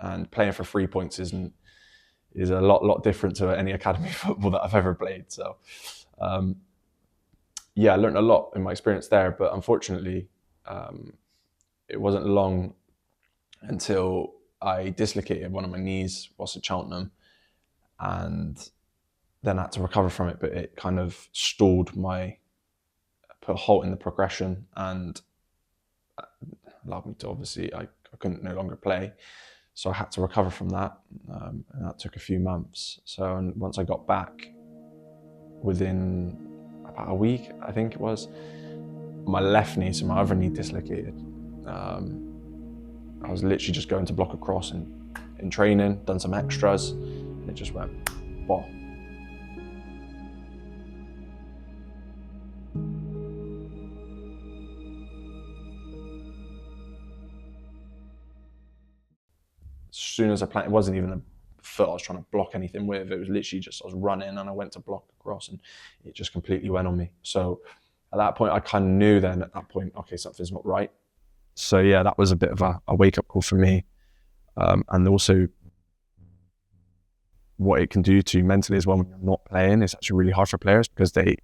and playing for 3 points is a lot different to any academy football that I've ever played. So, yeah, I learned a lot in my experience there, but unfortunately, it wasn't long until I dislocated one of my knees whilst at Cheltenham, and then I had to recover from it, but it kind of put a halt in the progression, and allowed me to, obviously, I couldn't no longer play. So I had to recover from that, and that took a few months. So, and once I got back, within about a week, I think it was, my left knee, so my other knee dislocated. I was literally just going to block a cross in training, done some extras, and it just went, bah. As soon as I planted, it wasn't even a foot I was trying to block anything with. It was literally just, I was running and I went to block across and it just completely went on me. So at that point, I kind of knew then at that point, okay, something's not right. So yeah, that was a bit of a wake-up call for me. And also what it can do to you mentally as well when you're not playing is actually really hard for players, because they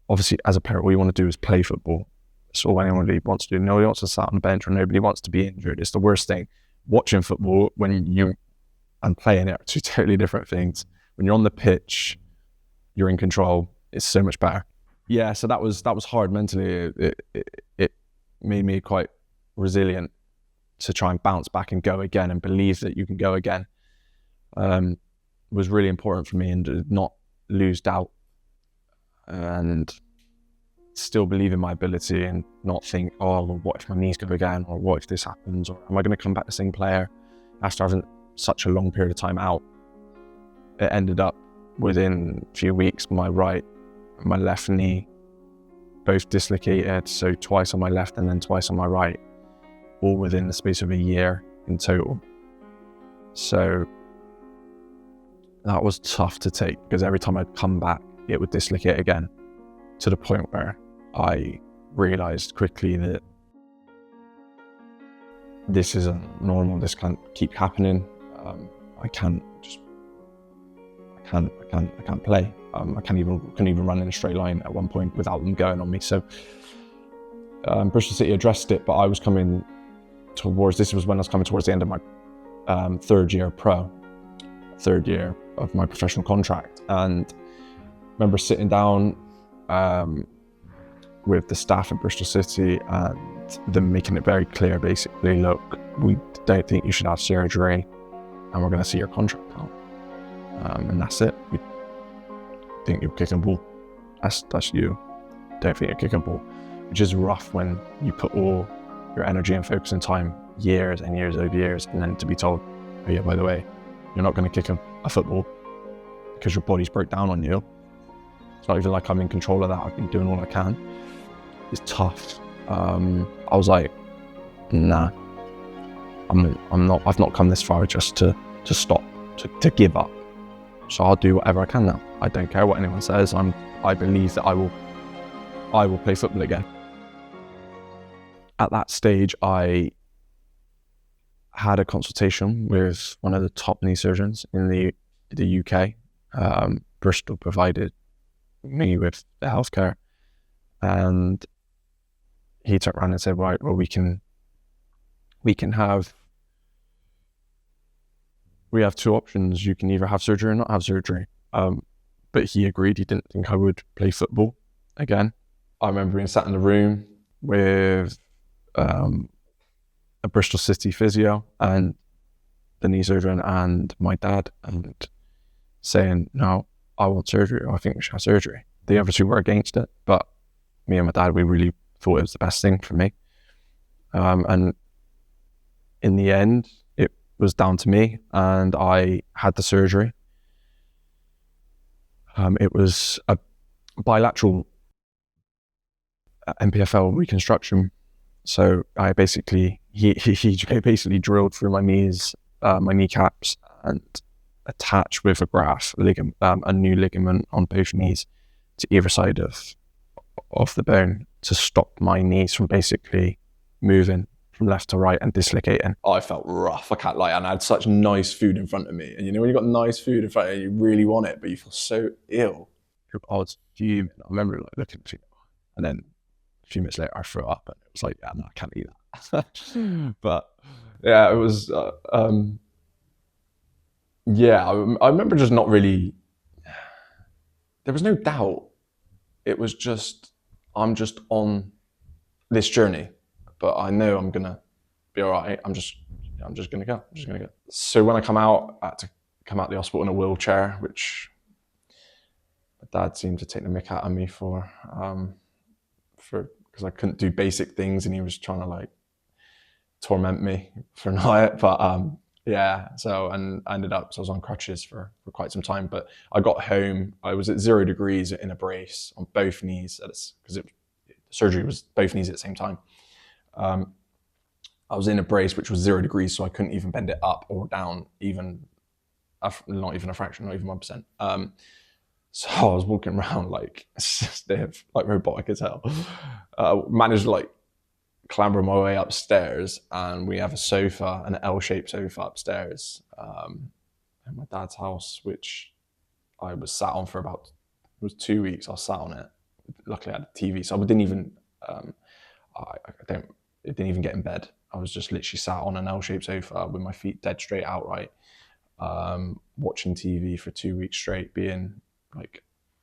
obviously, as a player, all you want to do is play football. That's all anyone really wants to do. Nobody wants to sit on the bench, or nobody wants to be injured. It's the worst thing. Watching football and playing it are two totally different things. When you're on the pitch, you're in control. It's so much better. Yeah, so that was hard mentally. It made me quite resilient to try and bounce back and go again and believe that you can go again. Was really important for me, and to not lose doubt and still believe in my ability and not think, oh, well, what if my knees go again, or what if this happens, or am I going to come back the same player after having such a long period of time out. It ended up within a few weeks, my right and my left knee both dislocated, so twice on my left and then twice on my right, all within the space of a year in total. So that was tough to take, because every time I'd come back, it would dislocate again, to the point where I realised quickly that this isn't normal. This can't keep happening. I can't play. I couldn't even run in a straight line at one point without them going on me. So Bristol City addressed it, but I was coming towards, this was when I was coming towards the end of my third year of my professional contract, and I remember sitting down with the staff at Bristol City and them making it very clear, basically, look, we don't think you should have surgery and we're going to see your contract out. And that's it. We think you're kicking ball. That's you. Don't think you're kicking ball. Which is rough when you put all your energy and focus and time, years and years over years, and then to be told, oh yeah, by the way, you're not going to kick a football because your body's broke down on you. It's not even like I'm in control of that. I've been doing all I can. It's tough. I was like, nah, I've not come this far just to stop, to give up. So I'll do whatever I can now. I don't care what anyone says. I believe that I will play football again. At that stage, I had a consultation with one of the top knee surgeons in the UK. Bristol provided me with the healthcare, and he turned around and said, right, well, we have two options. You can either have surgery or not have surgery. But he agreed. He didn't think I would play football again. I remember being sat in the room with a Bristol City physio and the knee surgeon and my dad, and saying, no, I want surgery, or I think we should have surgery. The other two were against it, but me and my dad, we really thought it was the best thing for me. And in the end, it was down to me, and I had the surgery. It was a bilateral MPFL reconstruction. So I basically, he basically drilled through my knees, my kneecaps, and attached with a graft a new ligament on both knees to either side of the bone to stop my knees from basically moving from left to right and dislocating. I felt rough, I can't lie, and I had such nice food in front of me. And you know when you got nice food in front of you, you really want it, but you feel so ill. I was fuming. I remember like looking at it, and then a few minutes later I threw up, and it was like, yeah, no, I can't eat that. But yeah, it was. Yeah, I remember just not really. There was no doubt. It was just I'm just on this journey, but I know I'm gonna be all right. I'm just gonna go. I'm just gonna go. So when I come out, I had to come out the hospital in a wheelchair, which my dad seemed to take the mick out of me for because I couldn't do basic things, and he was trying to like torment me for not. But yeah, so and I ended up, so I was on crutches for quite some time. But I got home, I was at 0 degrees in a brace on both knees, because surgery was both knees at the same time. I was in a brace which was 0 degrees, so I couldn't even bend it up or down, not even a fraction, not even 1%. So I was walking around like stiff, like robotic as hell. Managed to like clamber my way upstairs, and we have a sofa, an L-shaped sofa upstairs in my dad's house, which I was sat on for about, it was 2 weeks. I was sat on it. Luckily I had a TV, so I didn't even, it didn't even get in bed. I was just literally sat on an L-shaped sofa with my feet dead straight outright, watching TV for 2 weeks straight, being like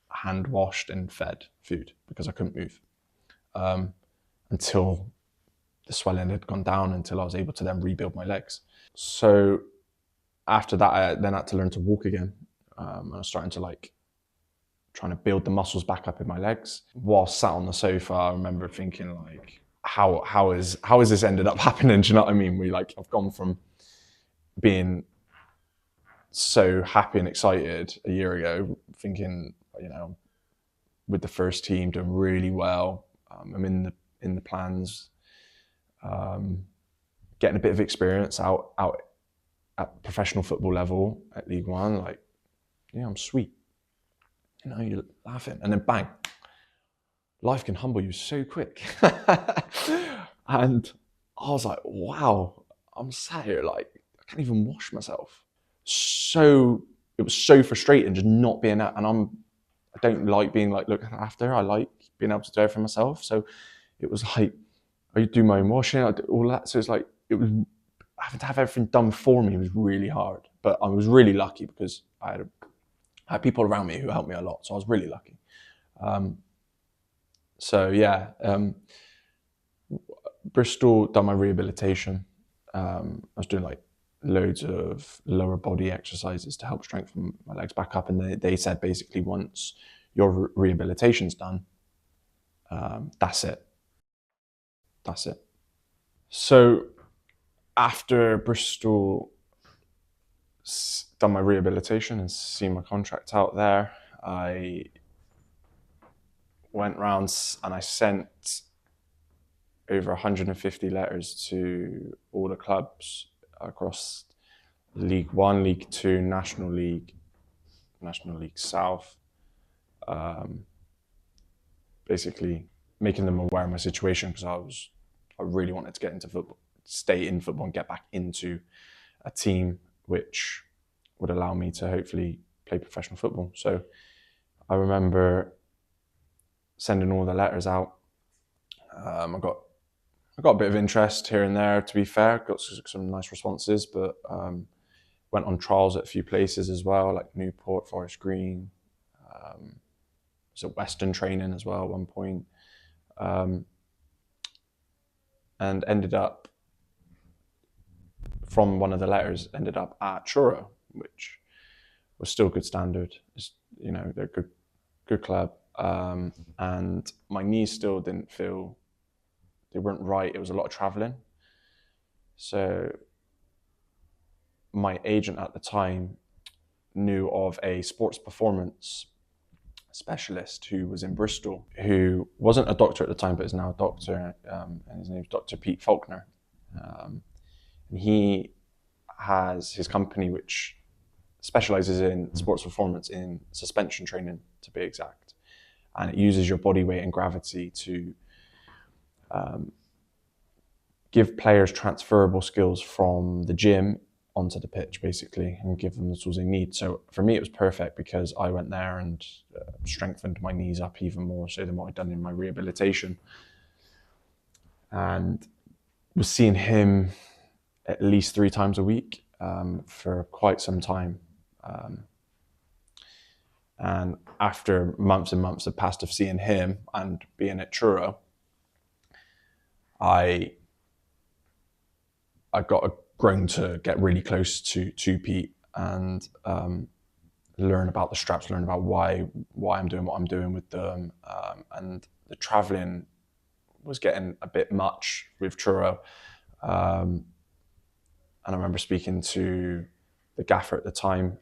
hand washed and fed food because I couldn't move until the swelling had gone down, until I was able to then rebuild my legs. So after that, I then had to learn to walk again. I was starting to trying to build the muscles back up in my legs. While sat on the sofa, I remember thinking like, how is this ended up happening? Do you know what I mean? I've gone from being so happy and excited a year ago, thinking, with the first team, doing really well. I'm in the plans, getting a bit of experience out at professional football level at League One. I'm sweet. You're laughing, and then bang, life can humble you so quick. And I was like, wow, I'm sat here I can't even wash myself. So it was so frustrating just not being out, and I don't like being looked after. I like being able to do it for myself. So it was I do my own washing, I do all that. So it's it was having to have everything done for me was really hard. But I was really lucky because I had people around me who helped me a lot. So I was really lucky. Bristol, done my rehabilitation. I was doing loads of lower body exercises to help strengthen my legs back up. And they said basically once your rehabilitation's done, that's it. That's it. So after Bristol done my rehabilitation and seen my contract out there, I went round and I sent over 150 letters to all the clubs across League One, League Two, National League South, basically making them aware of my situation, because I really wanted to get into football, stay in football and get back into a team which would allow me to hopefully play professional football. So I remember sending all the letters out. I got a bit of interest here and there, to be fair. Got some nice responses, but went on trials at a few places as well, like Newport, Forest Green. Was at Western training as well at one point. And ended up, from one of the letters, ended up at Truro, which was still good standard. They're a good club. And my knees still didn't feel, they weren't right. It was a lot of traveling. So my agent at the time knew of a sports performance specialist who was in Bristol, who wasn't a doctor at the time, but is now a doctor, and his name is Dr. Pete Faulkner. And he has his company which specializes in sports performance, in suspension training to be exact. And it uses your body weight and gravity to give players transferable skills from the gym onto the pitch, basically, and give them the tools they need. So for me, it was perfect because I went there and strengthened my knees up even more so than what I'd done in my rehabilitation. And was seeing him at least 3 times a week for quite some time. And after months and months had passed of seeing him and being at Truro, I got grown to get really close to Pete and learn about the straps, learn about why I'm doing what I'm doing with them. And the traveling was getting a bit much with Truro. And I remember speaking to the gaffer at the time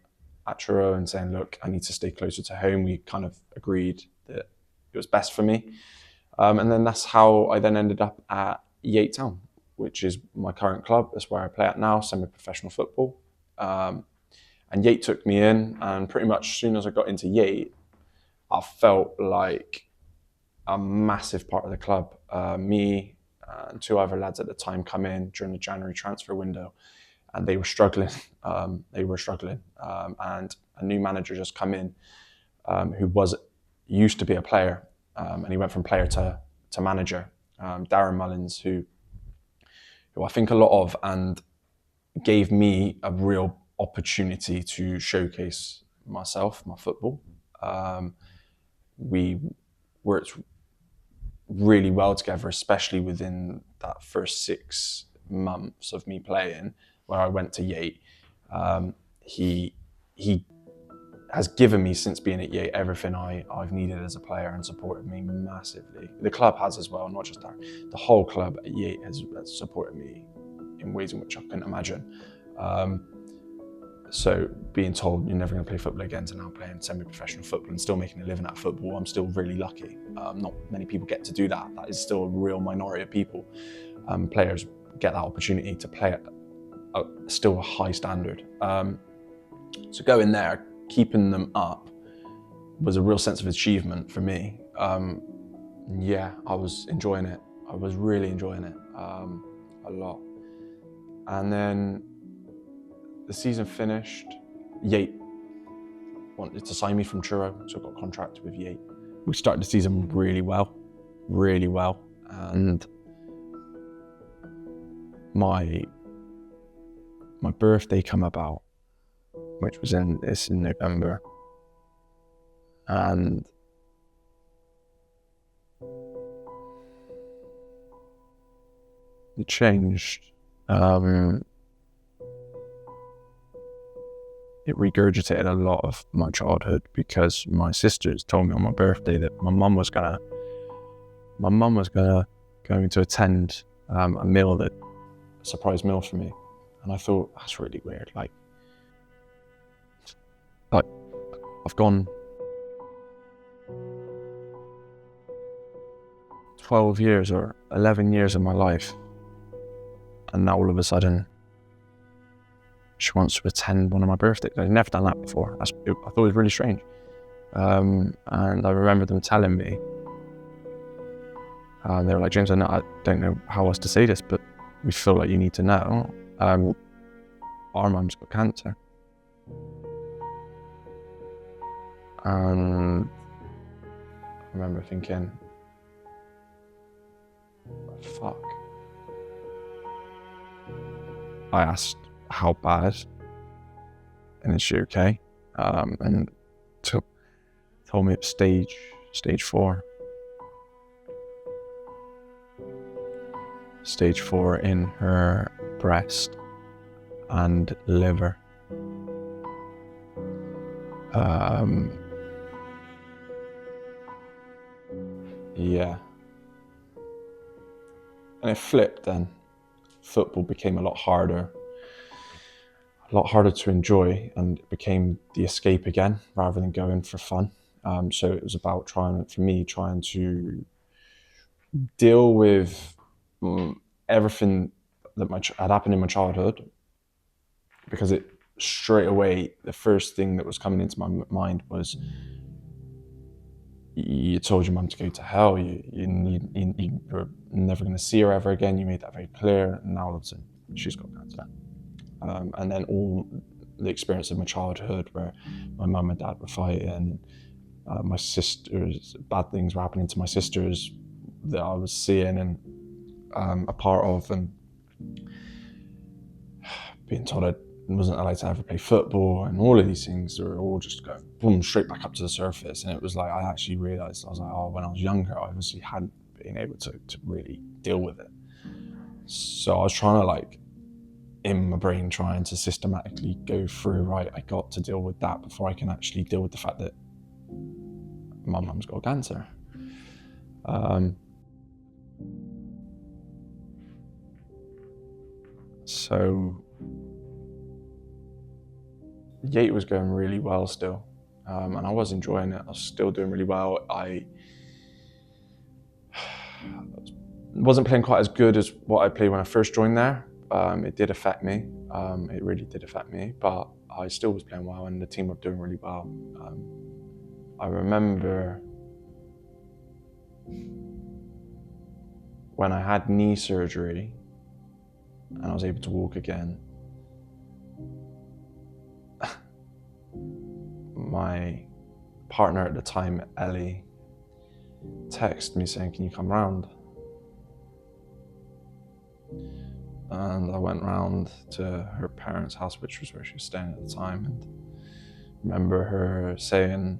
at Truro and saying, look, I need to stay closer to home. We kind of agreed that it was best for me. And then that's how I then ended up at Yate Town, which is my current club. That's where I play at now, semi-professional football. And Yate took me in, and pretty much as soon as I got into Yate, I felt like a massive part of the club. Me and 2 other lads at the time come in during the January transfer window, and they were struggling. And a new manager just come in who used to be a player, and he went from player to manager, Darren Mullins, who I think a lot of, and gave me a real opportunity to showcase myself, my football. We worked really well together, especially within that first 6 months of me playing, where I went to Yate. He has given me, since being at Yate, everything I've needed as a player and supported me massively. The club has as well, not just Darren. The whole club at Yate has supported me in ways in which I couldn't imagine. So being told you're never going to play football again to now playing semi-professional football and still making a living out of football, I'm still really lucky. Not many people get to do that. That is still a real minority of people. Players get that opportunity to play at still a high standard. So going there, keeping them up, was a real sense of achievement for me. Yeah, I was enjoying it. I was really enjoying it a lot. And then the season finished. Yate wanted to sign me from Truro, so I got a contract with Yate. We started the season really well. And my birthday come about, which was in November. And it changed. It regurgitated a lot of my childhood because my sisters told me on my birthday that my mum was going to attend a surprise meal for me. And I thought, that's really weird. Like I've gone 12 years or 11 years of my life, and now all of a sudden she wants to attend one of my birthdays. I'd never done that before. I thought it was really strange. And I remember them telling me, they were like, James, I don't know how else to say this, but we feel like you need to know. Our mum's got cancer. And I remember thinking, fuck. I asked how bad, and is she okay? And told me it's stage 4. Stage 4 in her breast and liver. Yeah. And it flipped then. Football became a lot harder to enjoy, and it became the escape again rather than going for fun. So it was about trying to deal with everything that had happened in my childhood, because it straight away, the first thing that was coming into my mind was you told your mum to go to hell. You're never going to see her ever again. You made that very clear. And now all of a sudden, she's got cancer. And then all the experience of my childhood, where my mum and dad were fighting, my sisters, bad things were happening to my sisters that I was seeing and a part of, and being told I wasn't allowed to ever play football, and all of these things were all just going boom straight back up to the surface. And it was like I actually realised, I was like, oh, when I was younger, I obviously hadn't been able to really deal with it. So I was trying to, like, in my brain, trying to systematically go through, right, I got to deal with that before I can actually deal with the fact that my mum's got cancer. So Yate was going really well still, and I was enjoying it. I was still doing really well. I wasn't playing quite as good as what I played when I first joined there. It did affect me. It really did affect me, but I still was playing well, and the team were doing really well. I remember when I had knee surgery and I was able to walk again, my partner at the time, Ellie, texted me saying, can you come round? And I went round to her parents' house, which was where she was staying at the time, and remember her saying,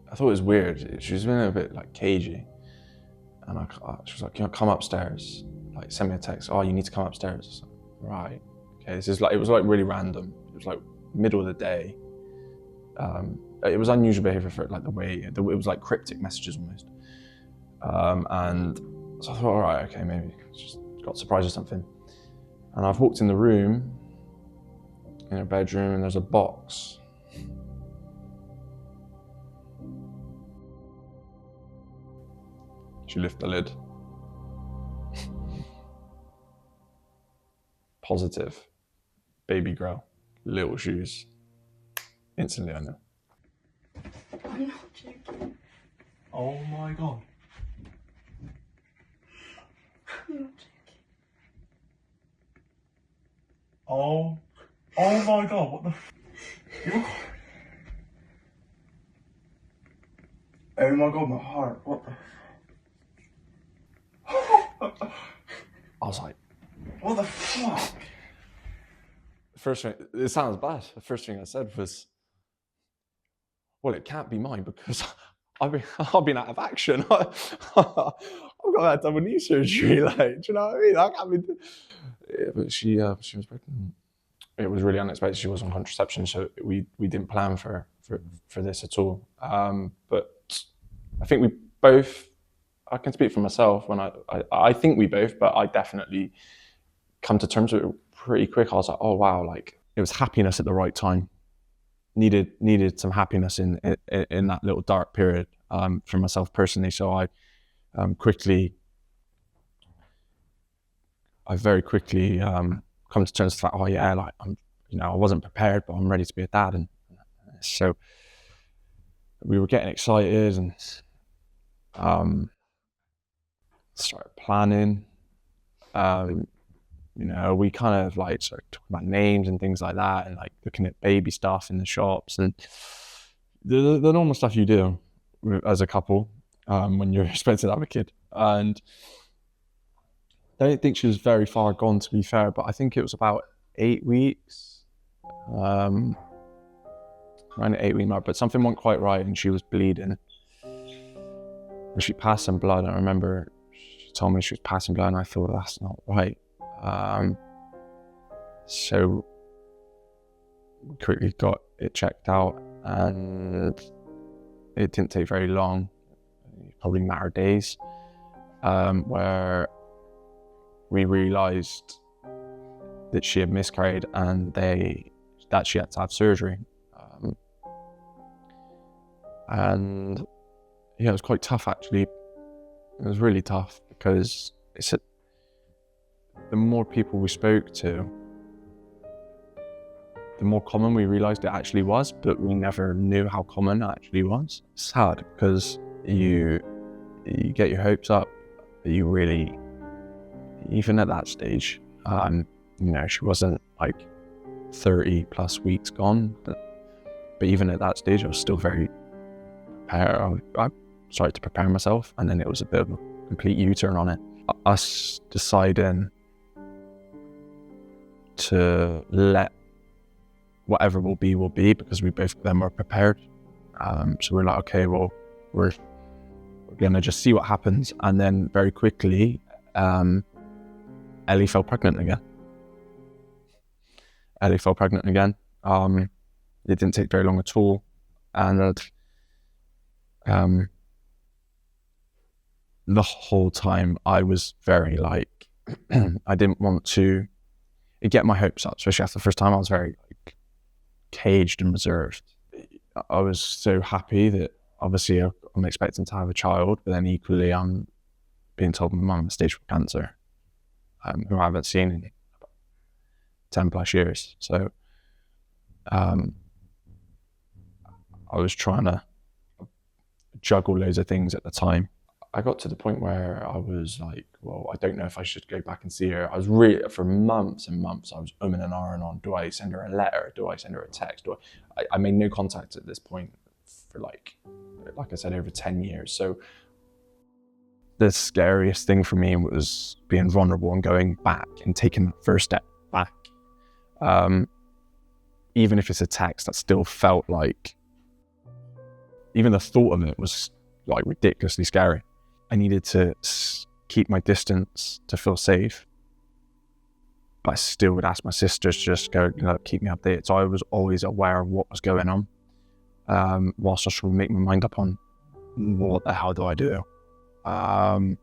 I thought it was weird. She was being a bit like cagey, and she was like, "Can you come upstairs? Like, send me a text. Oh, you need to come upstairs." Like, right. Okay. This is like, it was like really random. It was like middle of the day. It was unusual behaviour for like the way it was, like cryptic messages almost. And so I thought, all right, okay, maybe just got surprised or something. And I've walked in the room, in her bedroom, and there's a box. She lifted the lid. Positive. Baby girl. Little shoes. Instantly I know. I'm not joking. Oh my God. I'm not joking. Oh my God, what the Oh my God, my heart, what the I was like, what the fuck? The first thing, it sounds bad, the first thing I said was, well, it can't be mine because I've been out of action. I've got that double knee surgery, like, do you know what I mean? I can't be. Yeah, but she was pregnant. It was really unexpected. She was on contraception, so we didn't plan for this at all. But I think we both. I can speak for myself when I think we both, but I definitely come to terms with it pretty quick. I was like, oh wow, like it was happiness at the right time. Needed some happiness in that little dark period for myself personally. So I very quickly come to terms with the fact, oh yeah, like I wasn't prepared, but I'm ready to be a dad. And so we were getting excited and started planning. We kind of like started talking about names and things like that, and like looking at baby stuff in the shops and the normal stuff you do as a couple when you're expected to have a kid. And I don't think she was very far gone, to be fair, but I think it was about 8 weeks, around the 8-week mark, but something wasn't quite right and she was bleeding. And she passed some blood. I remember she told me she was passing blood and I thought, that's not right. So we quickly got it checked out and it didn't take very long, probably a matter of days, where we realised that she had miscarried and that she had to have surgery. And yeah, it was quite tough actually. It was really tough because the more people we spoke to, the more common we realised it actually was, but we never knew how common it actually was. It's sad because you get your hopes up, but you really, even at that stage, she wasn't like 30 plus weeks gone, but even at that stage, I was still very prepared. I started to prepare myself, and then it was a bit of a complete U-turn on it. Us deciding to let whatever will be, because we both of them were prepared. So we're like, okay, well, we're gonna just see what happens. And then very quickly, Ellie fell pregnant again. It didn't take very long at all. And the whole time I was very like, I didn't want to get my hopes up, especially after the first time. I was very like caged and reserved. I was so happy that obviously I'm expecting to have a child, but then equally I'm being told my mum has stage 4 cancer, who I haven't seen in 10 plus years. So I was trying to juggle loads of things at the time. I got to the point where I was like, well, I don't know if I should go back and see her. I was really, for months and months, I was umming and ahhing on, do I send her a letter? Do I send her a text? I made no contact at this point for like I said, over 10 years. So the scariest thing for me was being vulnerable and going back and taking the first step back. Even if it's a text, that still felt like, even the thought of it was like ridiculously scary. I needed to keep my distance to feel safe, but I still would ask my sisters to just go, keep me updated. So I was always aware of what was going on, whilst I was trying to make my mind up on what the hell do I do. I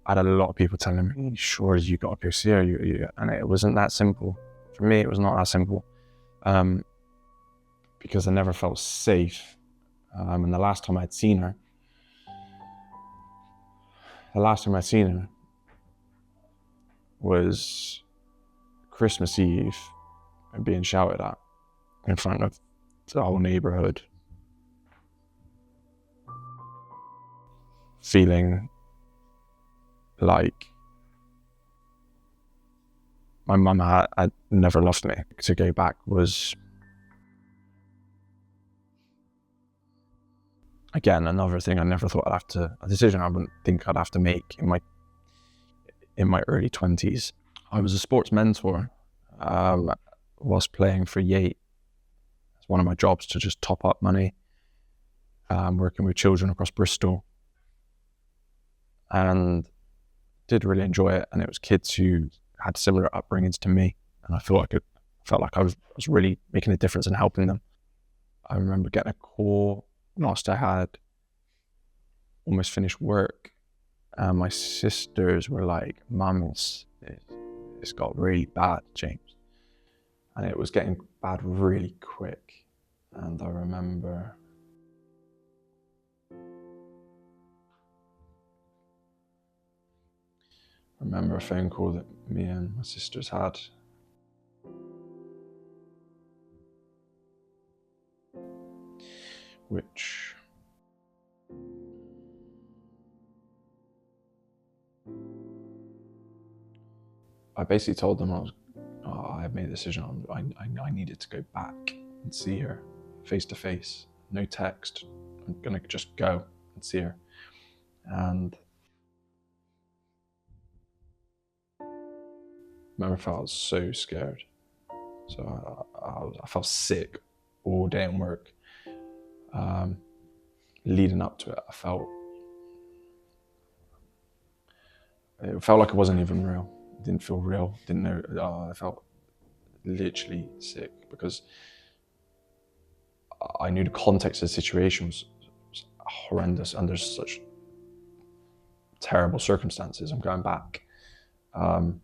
had a lot of people telling me, sure, you got to go see her, and it wasn't that simple. For me, it was not that simple, because I never felt safe. And the last time I'd seen her was Christmas Eve and being shouted at in front of the whole neighbourhood. Feeling like my mum had never loved me. To go back was, again, another thing I never thought a decision I wouldn't think I'd have to make in my early 20s. I was a sports mentor whilst playing for Yate. It's one of my jobs to just top up money, working with children across Bristol, and did really enjoy it. And it was kids who had similar upbringings to me, and I felt like I was really making a difference in helping them. I remember getting a call whilst I had almost finished work, and my sisters were like, "Mum, it's got really bad, James." And it was getting bad really quick. And I remember a phone call that me and my sisters had. Which I basically told them I had made a decision. I needed to go back and see her face to face, no text. I'm gonna just go and see her. And I remember I felt so scared. So I felt sick all day at work. Leading up to it, it felt like it wasn't even real. It didn't feel real. Didn't know. I felt literally sick because I knew the context of the situation was horrendous under such terrible circumstances. I'm going back, and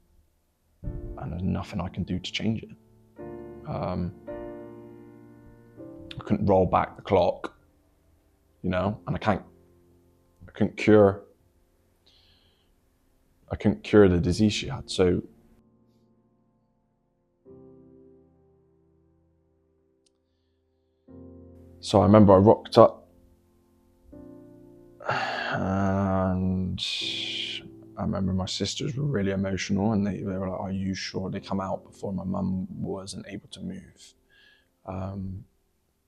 there's nothing I can do to change it. I couldn't roll back the clock, and I couldn't cure the disease she had. So So I remember I rocked up, and I remember my sisters were really emotional, and they were like, "Are you sure?" They come out before my mum wasn't able to move.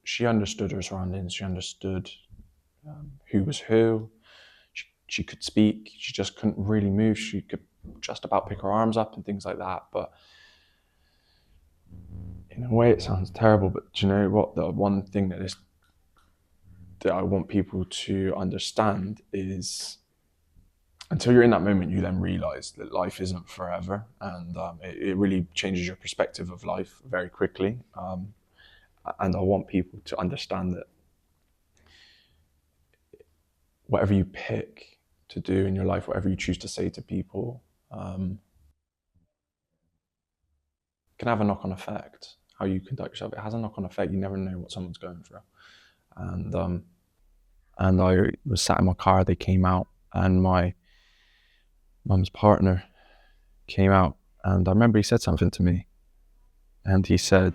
She understood her surroundings. She understood who was who. She could speak. She just couldn't really move. She could just about pick her arms up and things like that. But in a way, it sounds terrible. But do you know what? The one thing that I want people to understand is, until you're in that moment, you then realize that life isn't forever, and it really changes your perspective of life very quickly. And I want people to understand that whatever you pick to do in your life, whatever you choose to say to people, can have a knock-on effect. How you conduct yourself, it has a knock-on effect. You never know what someone's going through. And I was sat in my car. They came out, and my mum's partner came out, and I remember he said something to me, and he said,